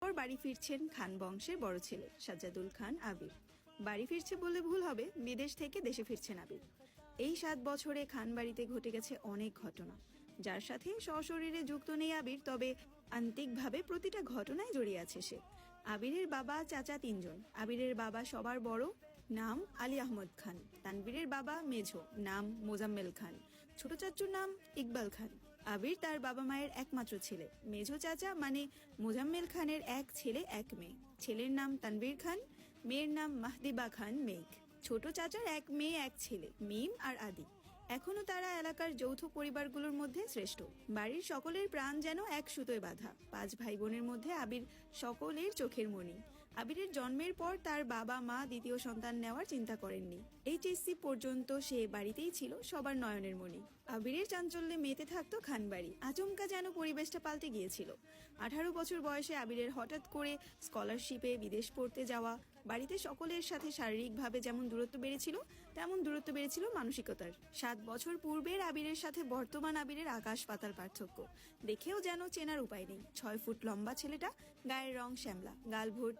পর বাড়ি ফিরছেন খান বংশের বড় ছেলে সাজ্জাদুল খান আবির। বাড়ি ফিরছে বললে ভুল হবে, বিদেশ থেকে দেশে ফিরছেন আবির। এই 7 বছরে খান বাড়িতে ঘটে গেছে অনেক ঘটনা, যার সাথে সশরীরে যুক্ত নেই আবির, তবে আন্তিকভাবে প্রতিটা ঘটনায় জড়িয়ে আছে সে। আবিরের বাবা চাচা 3 জন। আবিরের বাবা সবার বড়, নাম আলী আহমদ খান। তানবীরের বাবা মেঝো, নাম মোজাম্মেল খান। ছোট চাচুর নাম ইকবাল খান। আবির তার বাবা মায়ের একমাত্র ছেলে। মেঝো চাচা মানে মোজাম্মেল খানের এক ছেলে এক মেয়ে। ছেলের নাম তানবীর খান, মেয়ের নাম মাহদিবা খান মেঘ। ছোট চাচার এক মেয়ে এক ছেলে, মিম আর আদি। এখনো তারা এলাকার যৌথ পরিবারগুলোর মধ্যে শ্রেষ্ঠ। বাড়ির সকলের প্রাণ যেন এক সুতোয় বাঁধা। 5 ভাই বোনের মধ্যে আবির সকলের চোখের মণি। আবিরের জন্মের পর তার বাবা মা দ্বিতীয় সন্তান নেওয়ার চিন্তা করেননি। এইচএসসি পর্যন্ত সে বাড়িতেই ছিল সবার নয়নের মণি। আবিরের চাঞ্চল্যে মেতে থাকতো খানবাড়ি। আচমকা যেন পরিবেশটা পাল্টে গিয়েছিল। 18 বছর বয়সে আবিরের হঠাৎ করে স্কলারশিপে বিদেশ পড়তে যাওয়া। বাড়িতে সকলের সাথে শারীরিকভাবে যেমন দূরত্ব বেড়েছিল, তেমন দূরত্ব বেড়েছিল মানসিকতার। 7 বছর পূর্বের আবিরের সাথে বর্তমান আবিরের আকাশ পাতাল পার্থক্য। দেখেও যেন চেনার উপায় নেই। 6 ফুট লম্বা ছেলেটা, গায়ের রং শ্যামলা, গাল ভোট